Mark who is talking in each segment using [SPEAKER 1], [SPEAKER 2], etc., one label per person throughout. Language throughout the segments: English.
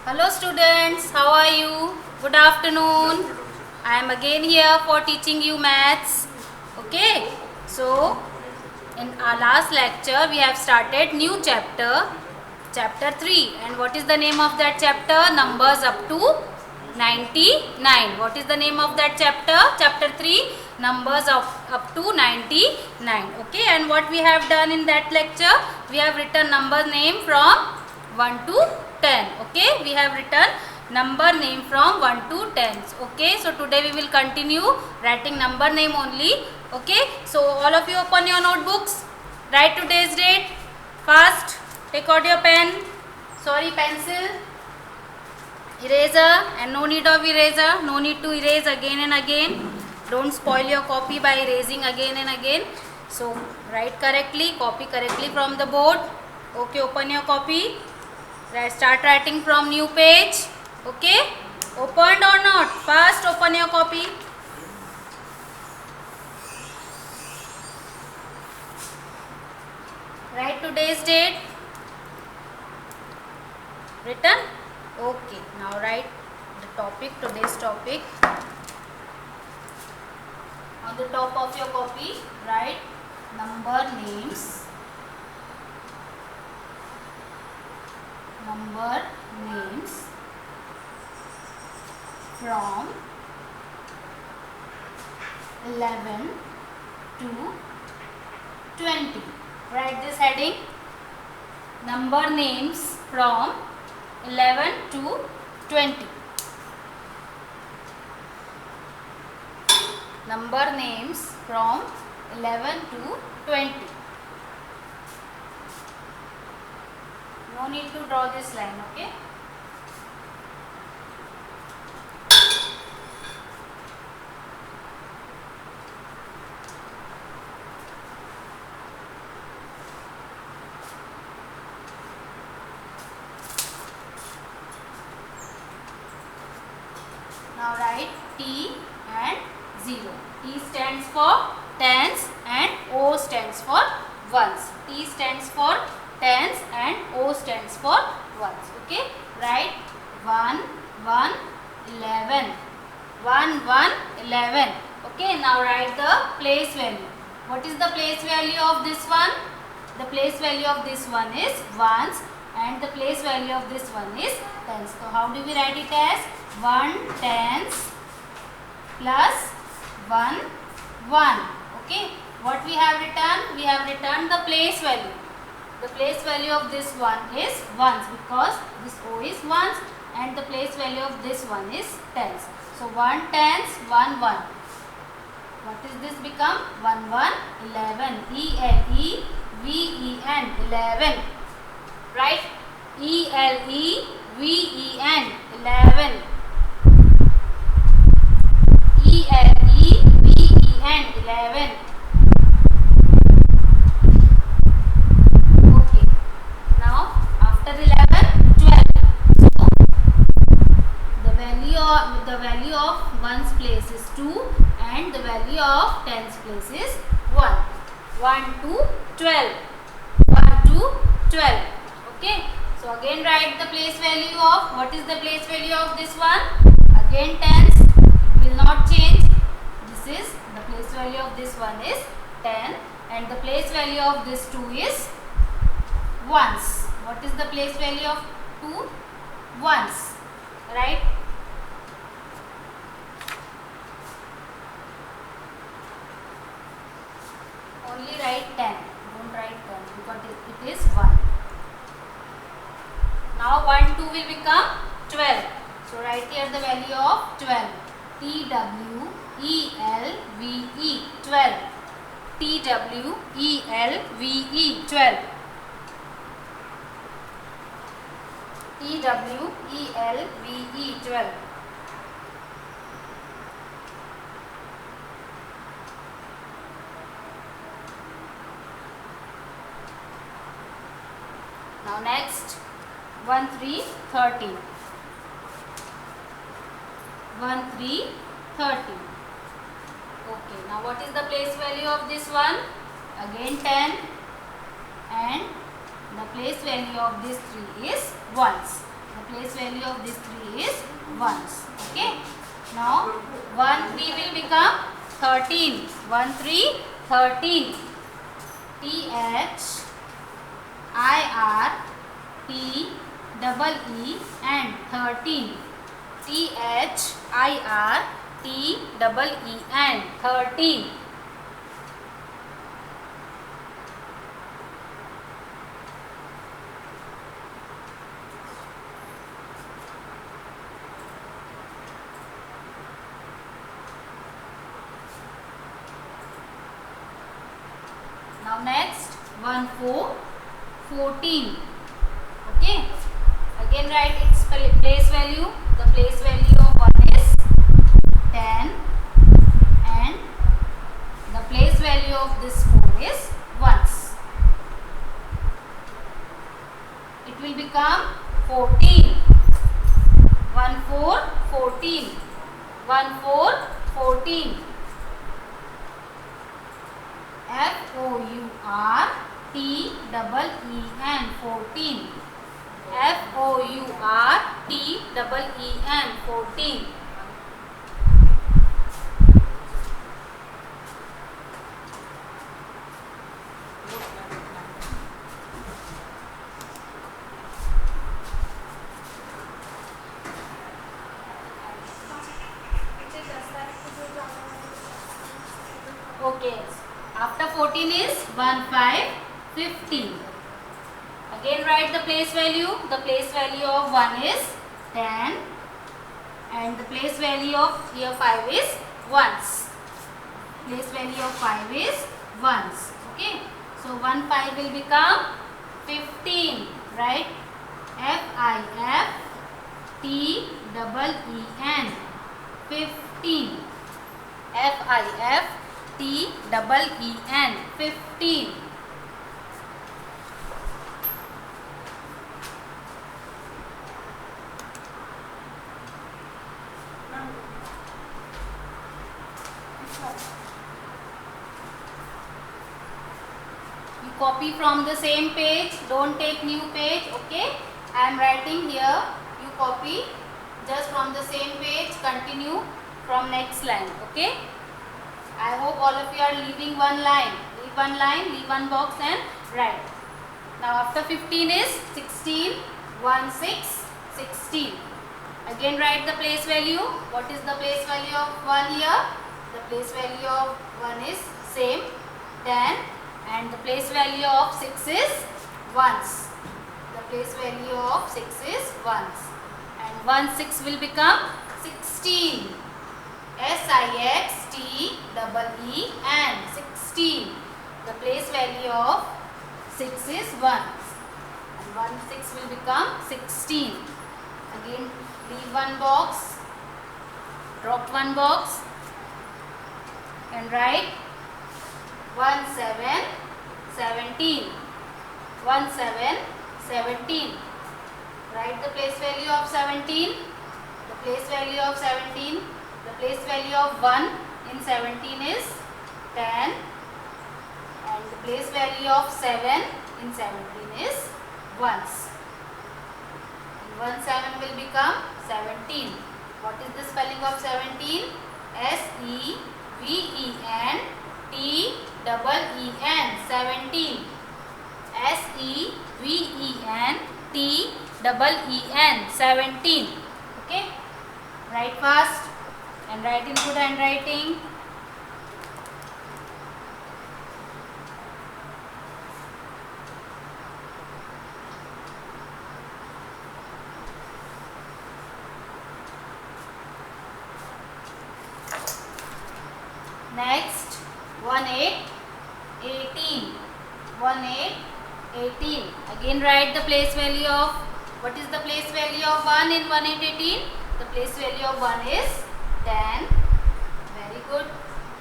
[SPEAKER 1] Hello students, how are you? Good afternoon. I am again here for teaching you maths. Okay, so in our last lecture we have started new chapter, chapter 3. And what is the name of that chapter? Numbers up to 99. What is the name of that chapter? Chapter 3, numbers up to 99. Okay, and what we have done in that lecture? We have written number name from 1 to 10. Okay, we have written number name from 1 to 10. Okay, so today we will continue writing number name only. Okay, so all of you open your notebooks, write today's date fast. Take out your pen, pencil, eraser, and no need of eraser, no need to erase again and again. Don't spoil your copy by erasing again and again. So write correctly, copy correctly from the board. Okay, open your copy. Start writing from new page. Okay, opened or not? Fast open your copy. Write today's date. Written? Okay, now write the topic, today's topic. On the top of your copy, write number names. Number names from 11 to 20. Write this heading. Number names from 11 to 20. Number names from 11 to 20. No need to draw this line, okay? Now write T and 0. T stands for tens and O stands for ones. T stands for tens and O stands for ones. Okay, write 1, 1, 11. 1, 1, 11. Okay, now write the place value. What is the place value of this one? The place value of this one is ones and the place value of this one is tens. So how do we write it as? 1 tens plus 1 1. Okay, what we have written? We have written the place value. The place value of this one is ones because this O is ones and the place value of this one is tens. So 1 tens, 1 1. What is this become? 1 1 11. E-L-E-V-E-N 11. Right? E-L-E-V-E-N 11. E-L-E-V-E-N 11. Okay. Now after 11, 12. So the value of ones place is 2 and the value of tens place is 1. 1 to 12. 1 to 12. Okay. So again write the place value of, what is the place value of this one? Again tens, will not change. This is, the place value of this one is 10 and the place value of this 2 is ones. What is the place value of 2? Ones. Right? Only write 10. Don't write 10 because it is 1. Now 1, 2 will become 12. So write here the value of 12. T-W-E-L-V-E 12. T-W-E-L-V-E 12. T-W-E-L-V-E 12. Now next 1 3 13. 1 3 13. Okay, now what is the place value of this one? Again 10 and the place value of this 3 is ones. The place value of this 3 is ones. Okay. Now 1 3 will become 13. 1 3 13. THIRTEE and 13. THIRTEE and 13. Now next 1 4 14. Okay. Again write its place value. The place value of 1 is 10 and the place value of this 4 is ones. It will become 14. 1 4 14. 1 4 14. FOURTEEN 14. FOURTEEN 14. Okay. After 14 is 1 5 15. Again write the place value. The place value of 1 is 10 and the place value of here 5 is ones. Place value of 5 is ones. Okay. So 1 5 will become 15. Right? FIFTEEN 15. FIFTEEN 15. You copy from the same page, don't take new page. Okay, I am writing here, you copy just from the same page, continue from next line. Okay, I hope all of you are leaving one line. Leave one line, leave one box and write. Now after 15 is 16. 1 6 16. Again write the place value. What is the place value of 1 here? The place value of 1 is same 10 and the place value of 6 is ones. The place value of 6 is ones and 1 6 will become 16. SIXTEEN 16. The place value of 6 is ones and 1 6 will become 16. Again leave one box, drop one box and write 1 7 17. 1 7 17. Write the place value of 17. The place value of 17. The place value of 1 in 17 is 10 and the place value of 7 in 17 is ones. 1 7 will become 17. What is the spelling of 17? SEVENTEEN 17. SEVENTEEN 17. Okay, write fast and write in good handwriting. Next 1 8 18. 1 8 18. Again write the place value of, what is the place value of 1 in 1 8 18? The place value of 1 is 10. Very good.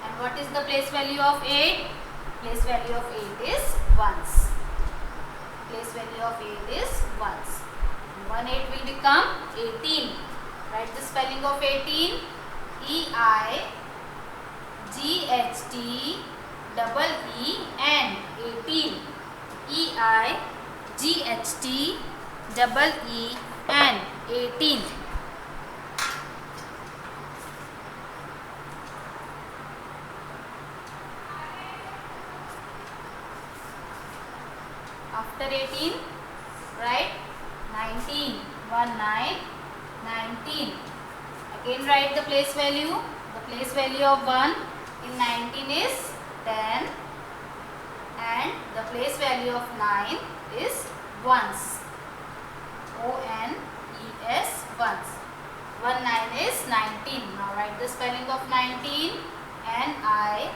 [SPEAKER 1] And what is the place value of 8? Place value of 8 is ones. Place value of 8 is ones. 1 8 will become 18. Write the spelling of 18. EIGHTEEN 18. EIGHTEEN 18. After 18, write 19. 1 9, 19. Again write the place value. The place value of 1 in 19 is 10, and the place value of 9 is ones. O-N-E-S, ones. 1 9 is 19. Now write the spelling of 19. N-I-N-E-T-E-E-N.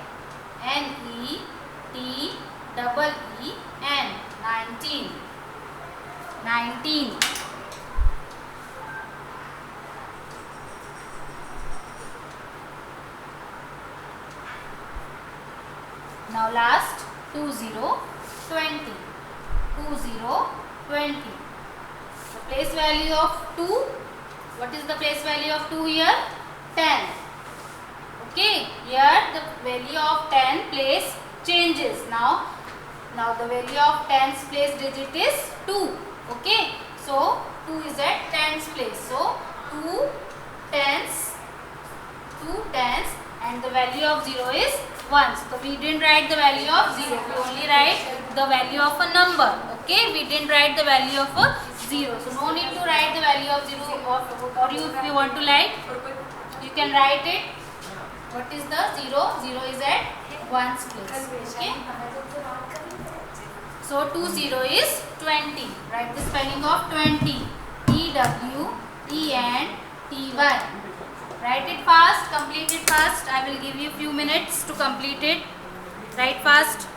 [SPEAKER 1] 19. 19. Now last 20, 20. 20, 20. The place value of 2. What is the place value of 2 here? 10. Okay. Here the value of 10 place changes. Now the value of 10's place digit is 2. Okay. So 2 is at 10's place. So 2 tens, and the value of 0 is 1. So we didn't write the value of 0. We only write the value of a number. Okay. We didn't write the value of a 0. So no need to write the value of 0, or you, if you want to write, you can write it. What is the 0? 0 is at 1's place. Okay. So 20 is 20. Write the spelling of 20. E-W-E-N-T-Y. Write it fast. Complete it fast. I will give you a few minutes to complete it. Write fast.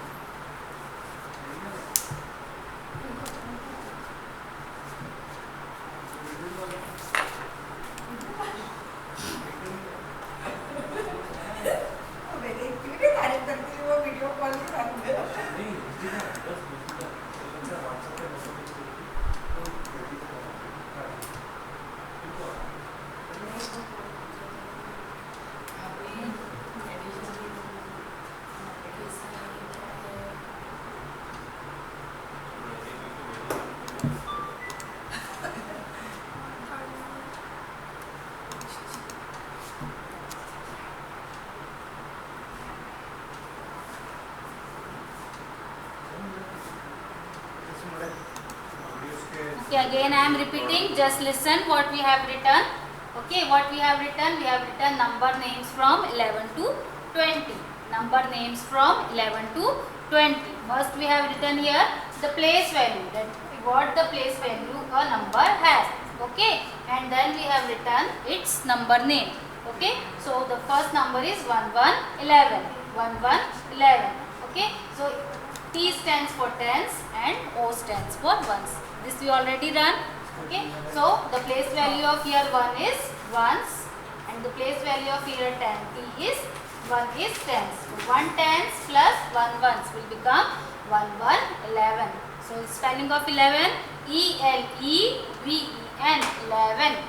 [SPEAKER 1] Okay, again I am repeating, just listen what we have written. Okay, what we have written number names from 11 to 20. Number names from 11 to 20. First we have written here the place value, that what the place value a number has. Okay, and then we have written its number name. Okay, so the first number is 1111. 1111. Okay, so T stands for tens and O stands for ones. This we already done. Okay, so the place value of here 1 is ones, and the place value of here 10 T is 1 is tens. So 1 tens plus 1 ones will become 1111. So spelling of 11, E-L-E-V-E-N, 11.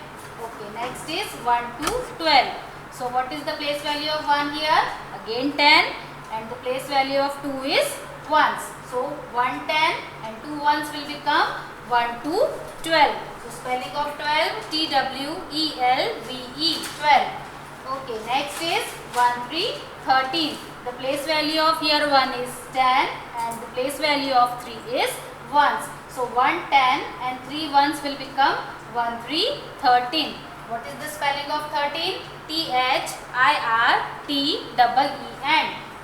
[SPEAKER 1] Okay, next is 1 to 12. So what is the place value of 1 here? Again 10, and the place value of 2 is ones. So 1 10 and 2 ones will become 1 to 12. So spelling of 12, T-W-E-L-V-E, 12. Okay, next is 1 3 13. The place value of here 1 is 10, and the place value of 3 is ones. So 1 10 and 3 ones will become 1 3 13. What is the spelling of 13? T-H-I-R-T-E-E-N,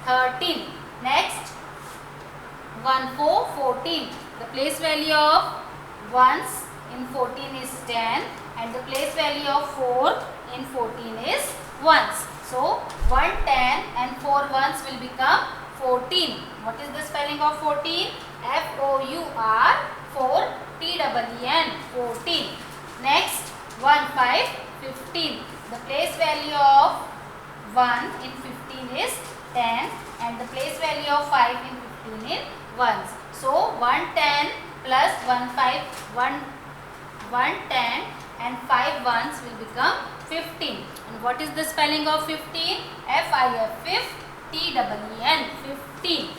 [SPEAKER 1] 13. Next 1 4 14. The place value of ones in 14 is 10, and the place value of 4 in 14 is ones. So 1 10 and 4 ones will become 14. What is the spelling of 14? F-O-U-R 4 T-E-E-N, 14. Next 1 5 15. The place value of 1 in 15 is 10, and the place value of 5 in 15 is ones. So 1 10 plus 1 5, 1 10 and 5 ones will become 15. And what is the spelling of 15? F-I-F, T-E-E-N, 15.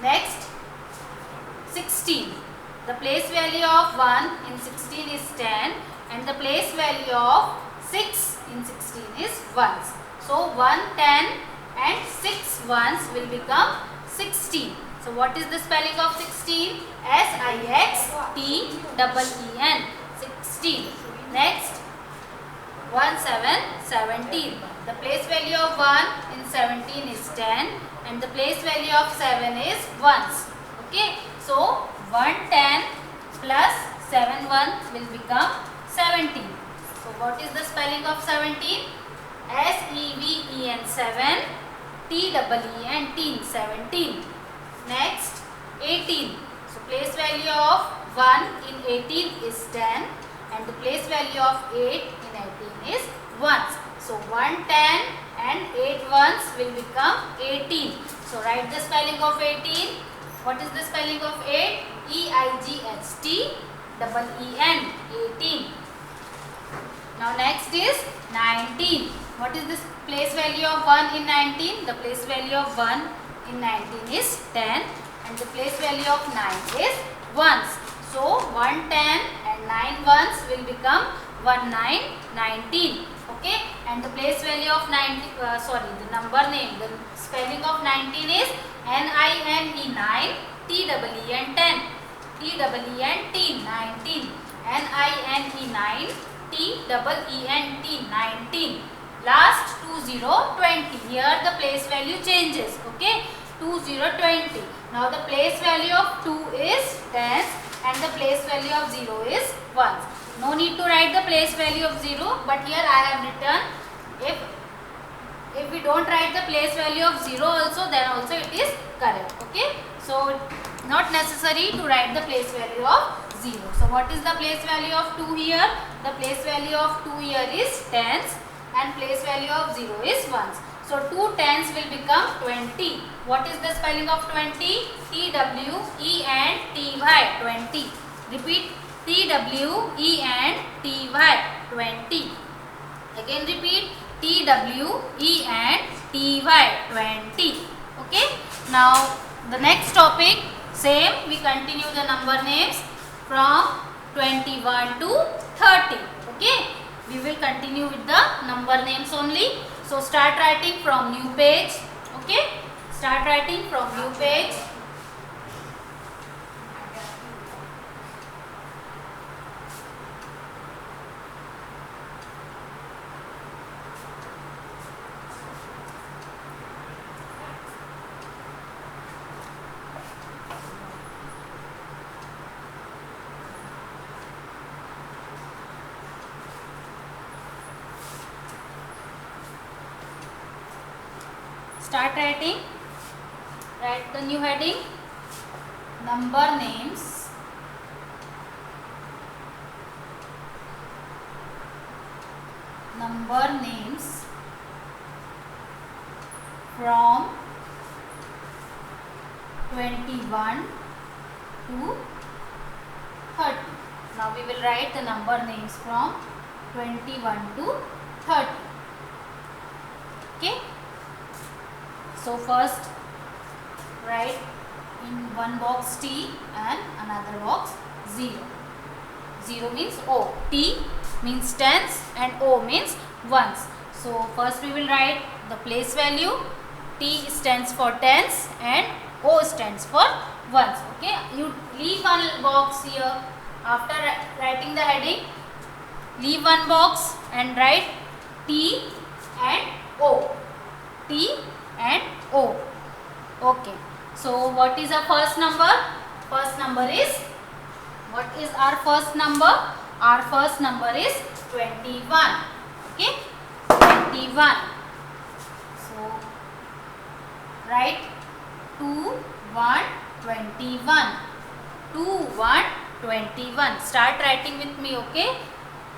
[SPEAKER 1] Next 16. the place value of 1 in 16 is 10 and the place value of 6 in 16 is 1s. So 1, 10 and 6 ones will become 16. So what is the spelling of 16? S-I-X-T-E-E-N. 16. Next, 1, 7, 17. The place value of 1 in 17 is 10 and the place value of 7 is 1s. Okay. So 1, 10 plus 7 1 will become 17. So what is the spelling of 17? S-E-V-E-N 7 T-E-E-N 17. Next, 18. So place value of 1 in 18 is 10 and the place value of 8 in 18 is 1s. So 1, 10 and 8 ones will become 18. So write the spelling of 18. What is the spelling of 8? E-I-G-H-T-E-E-N 18. Now next is 19. What is this place value of 1 in 19? The place value of 1 in 19 is 10 and the place value of 9 is 1s. So 1, 10 and 9 ones will become 1, 9, 19. Okay, and the place value of the number name, the spelling of 19 is N-I-N-E 9 T-E-E-N 10. T-E-E-N-T 19. N-I-N-E 9 T-E-E-N-T 19. Last 20, 20. Here the place value changes. Okay, 20, 20. Now the place value of 2 is 10 and the place value of 0 is 1. No need to write the place value of 0, but here I have written if we don't write the place value of 0 also, then also it is correct. Okay, so not necessary to write the place value of 0. So what is the place value of 2 here? The place value of 2 here is tens and place value of 0 is 1s. So 2 tens will become 20. What is the spelling of 20? T-W-E-N-T-Y 20. Repeat, T-W-E-N-T-Y 20. Again repeat, T-W-E-N-T-Y 20. Okay. Now the next topic, same, we continue the number names from 21 to 30. Okay. We will continue with the number names only. So start writing from new page. Okay. Start writing from new page. Start writing. Write the new heading. Number names. Number names from 21 to 30. Now we will write the number names from 21 to 30. Okay. So first write in one box T and another box 0. 0 means O. T means tens and O means ones. So first we will write the place value. T stands for tens and O stands for ones. Okay. You leave one box here. After writing the heading, leave one box and write T and O. T and O. Okay. So what is our first number? First number is, what is our first number? Our first number is 21. Okay. 21. So write 2, 1, 21. 2, 1, 21. Start writing with me. Okay.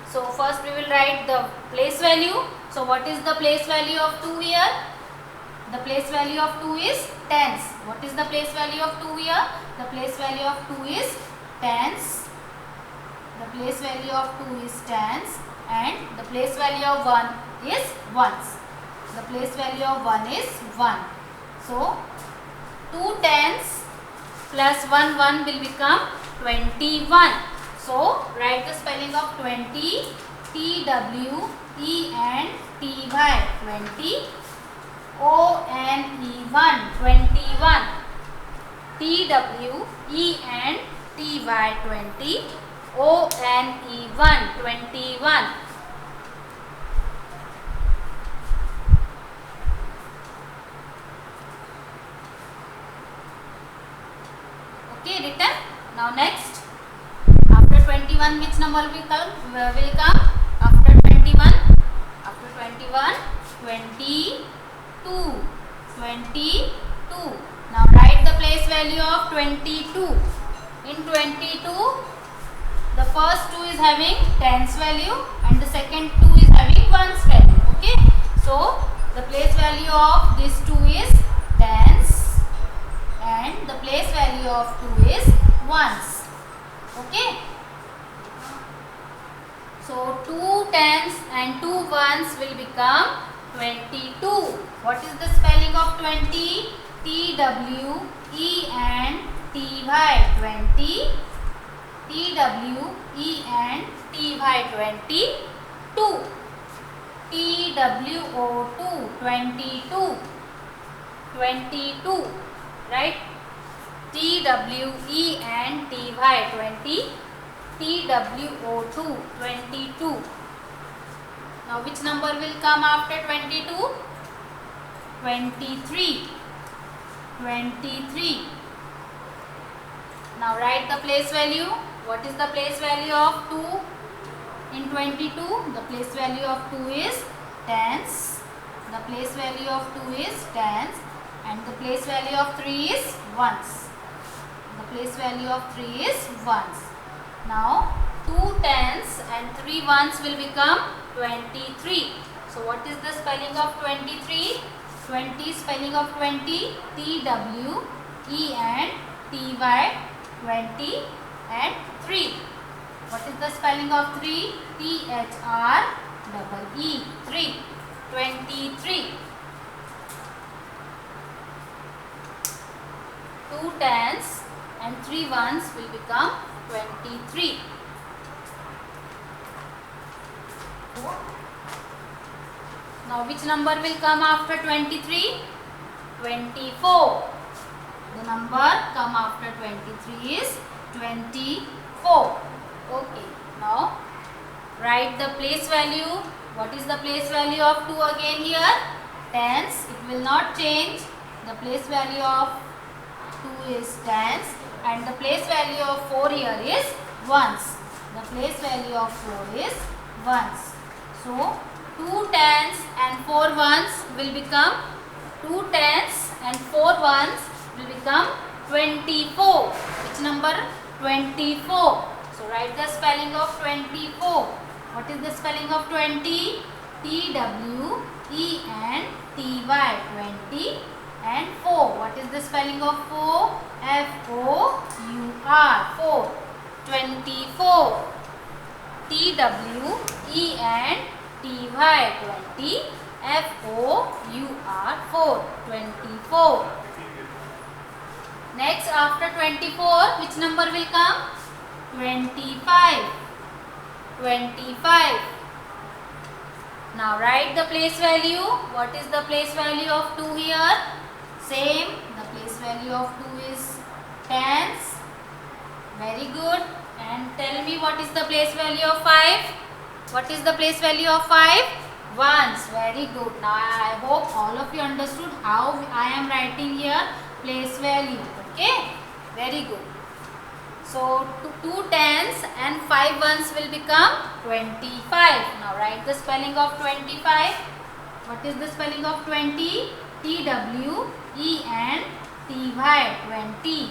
[SPEAKER 1] So first we will write the place value. So what is the place value of 2 here? The place value of 2 is tens. What is the place value of 2 here? The place value of 2 is tens. The place value of 2 is tens and the place value of 1 is ones. The place value of 1 is 1. So 2 tens plus 1 1 will become 21. So write the spelling of 20. TWENTY. 20. ONE1. 21. TWENTY. 20. ONE1. 21. Okay, written. Now next, after 21, which number will come? After 21. After 21, 22. 22. Now write the place value of 22. In 22, the first 2 is having tens value and the second 2 is having ones value. Okay. So the place value of this 2 is tens and the place value of 2 is ones. Okay. So 2 tens and 2 ones will become 22. What is the spelling of 20? TWENTY. 20. TWENTY. 22. TWO2. 22. 22. Right? TWENTY. 20. TWO2. 22. Now which number will come after 22? 23. 23. Now write the place value. What is the place value of 2 in 22? The place value of 2 is tens. The place value of 2 is tens and the place value of 3 is ones. The place value of 3 is ones. Now 2 tens and 3 ones will become 23. So what is the spelling of 23? 20 spelling of 20. TWENTY. 20 and 3. What is the spelling of 3? THREE. 3. 23. 2 tens and 3 ones will become 23. Now which number will come after 23? 24. The number come after 23 is 24. Okay. Now write the place value. What is the place value of 2 again here? Tens. It will not change. The place value of 2 is tens and the place value of 4 here is ones. The place value of 4 is ones. So 2 tens and 4 ones will become 2 tens and 4 ones will become 24. Which number? 24. So write the spelling of 24. What is the spelling of 20? TWENTY. 20 and 4. What is the spelling of 4? FOUR. 4. 24. TWENTY. 20. FOUR. 4. 24. Next, after 24, which number will come? 25. 25. Now write the place value. What is the place value of 2 here? Same. The place value of 2 is tens. Very good. And tell me what is the place value of 5? What is the place value of 5? Ones. Very good. Now I hope all of you understood how I am writing here place value. Okay. Very good. So 2 tens and 5 ones will become 25. Now write the spelling of 25. What is the spelling of 20? TWENTY. 20.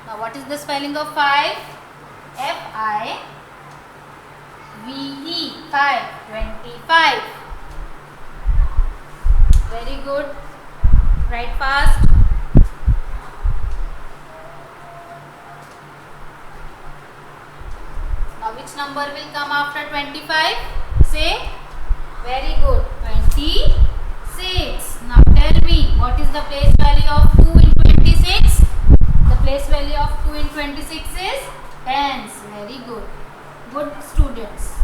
[SPEAKER 1] Now what is the spelling of 5? FIVE. 5. 25. Very good. Write fast. Now which number will come after 25? Say. Very good. 26. Now tell me what is the place value of 2 in 26? The place value of 2 in 26 is Tens. Very good. Good students.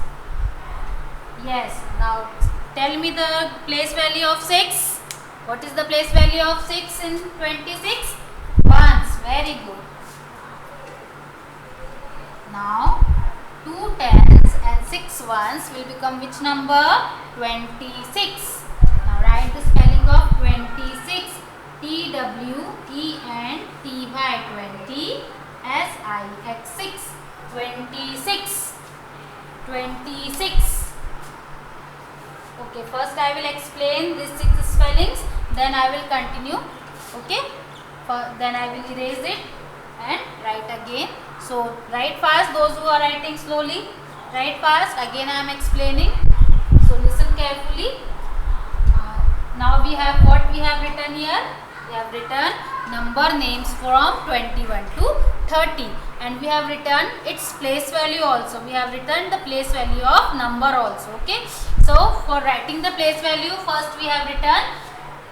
[SPEAKER 1] Yes. Now tell me the place value of 6. What is the place value of 6 in 26? Ones. Very good. Now 2 tens and 6 ones will become which number? 26. Now write the spelling of 26. TWENTY 20 SIX 26. 26. Okay, first I will explain these 6 spellings, then I will continue. Okay, then I will erase it and write again. So write fast, those who are writing slowly, write fast. Again I am explaining, so listen carefully. Now we have what we have written here. We have written number names from 21 to 30, and we have written its place value also. We have written the place value of number also. Okay, so for writing the place value, first we have written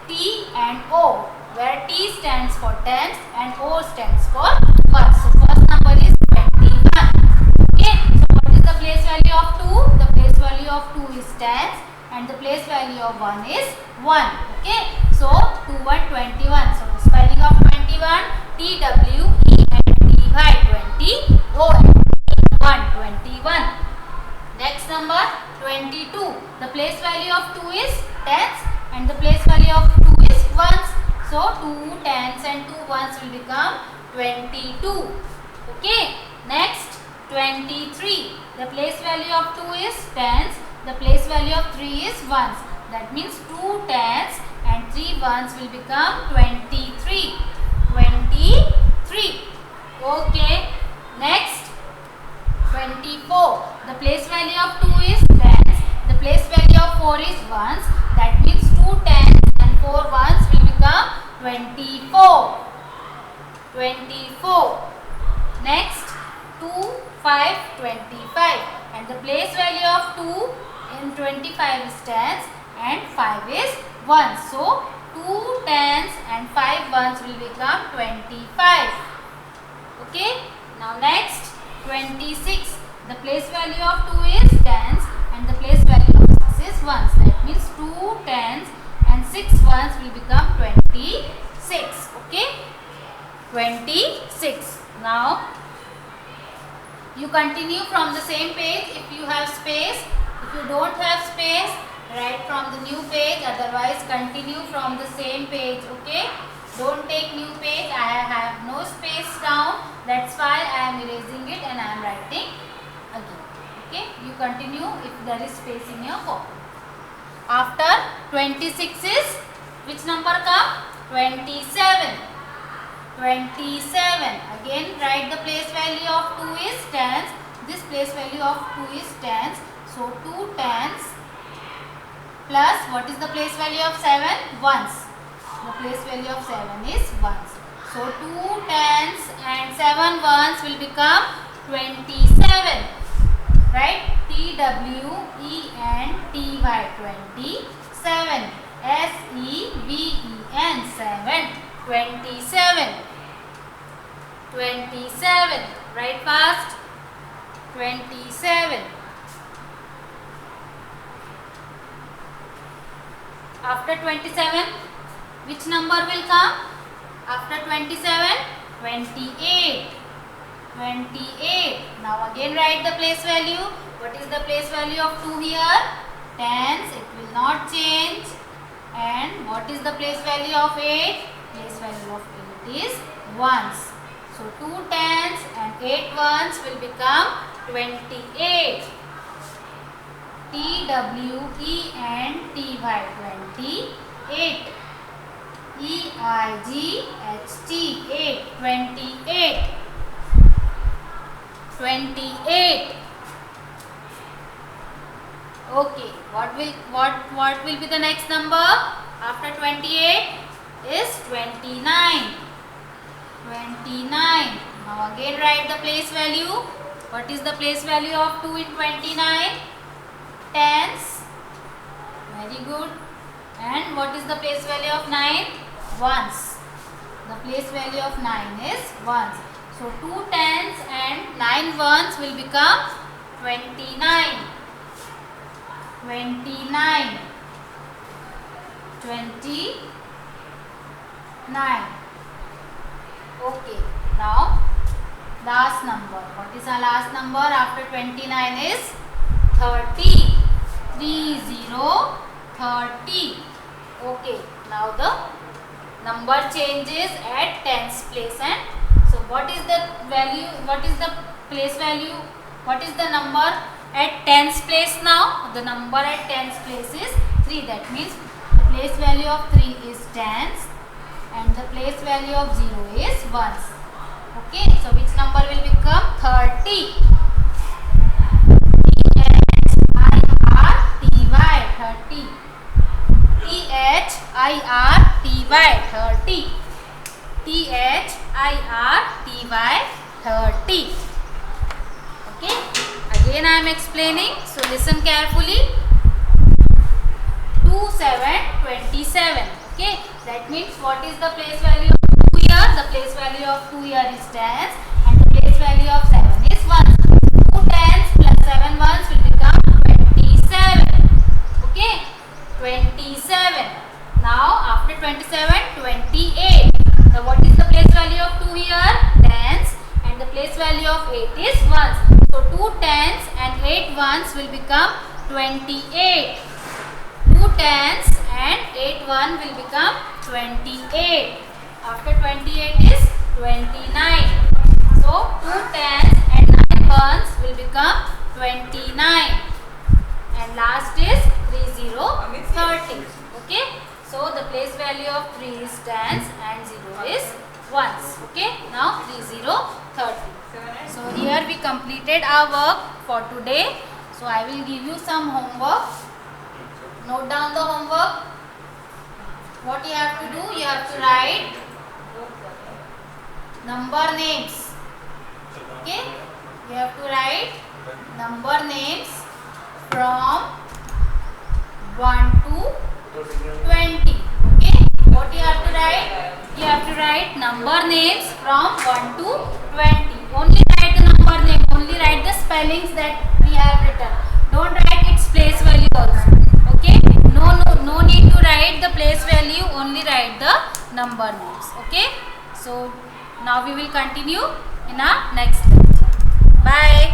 [SPEAKER 1] T and O, where T stands for tens and O stands for ones. So first number is 21. Okay, so what is the place value of 2? The place value of 2 is tens and the place value of 1 is 1. Okay, so 2 1 21. So spelling of 21, TWENTY 20 O and 21. Next number 22. The place value of 2 is tens and the place value of 2 is ones. So 2 tens and 2 ones will become 22. Okay. Next 23. The place value of 2 is tens. The place value of 3 is ones. That means 2 tens and 3 ones will become 23. 23. Okay. Next 24. The place value of 2 is tens. The place value of 4 is ones. That means 2 tens and 4 ones will become 24. 24. Next 2 5 25. And the place value of 2 in 25 is tens and 5 is ones. So 2 tens and 5 ones will become 25. Okay. Now next 26. The place value of 2 is tens and the place value of 6 is ones. That means 2 tens and 6 ones will become 26. Okay. 26. Now you continue from the same page if you have space. If you don't have space, write from the new page. Otherwise, continue from the same page. Okay. Don't take new page. I have no space down. That's why I am erasing it and I am writing again. Okay. You continue if there is space in your book. After 26 is which number come? 27. 27. Again write the place value of 2 is tens. This place value of 2 is tens. So 2 tens plus what is the place value of 7? Ones. The place value of 7 is ones. So 2 tens and 7 ones will become 27. Right? TWENTY 27. SEVEN 7. 27. 27. Write fast. 27. After 27, which number will come? After 27, 28. 28. Now again write the place value. What is the place value of 2 here? Tens. It will not change. And what is the place value of 8? Place value of 8 is ones. So 2 tens and 8 ones will become 28. TWENTY 28. EIGHT 8. 28. 28. Okay. What will be the next number after 28? Is 29. 29. Now again write the place value. What is the place value of 2 in 29? Tens. Very good. And what is the place value of 9? Ones. The place value of 9 is ones. So 2 tens and 9 ones will become 29. 29. 29. Okay. Now last number. What is our last number after 29 is 30. 30. Okay. Now the number changes at tens place, and so what is the value? What is the place value? What is the number at tens place now? The number at tens place is 3. That means the place value of 3 is tens and the place value of 0 is ones. Okay, so which number will become 30? Thirty. Thirty. 30. Okay, again I am explaining, so listen carefully. 2 7 27. Okay, that means what is the place value of 2 here? The place value of 2 here is tens and the place value of 7 is ones. 2 tens plus 7 ones will become 27. Okay, 27. Now after 27, 28. Now what is the place value of 2 here? Tens, and the place value of 8 is ones. So 2 tens and 8 ones will become 28. 2 tens and 8 1 will become 28. After 28 is 29. So 2 tens and 9 ones will become 29. And last is 30. Okay, so the place value of 3 is tens and 0 is ones. Okay, now 30. So here we completed our work for today. So I will give you some homework. Note down the homework. What you have to do? You have to write number names. Okay, you have to write number names from 1 to 20. Okay, what you have to write? You have to write number names from 1 to 20. Only write the number name, only write the spellings that we have written. Don't write its place value also. Okay, no need to write the place value, only write the number names. Okay, so now we will continue in our next lecture. Bye.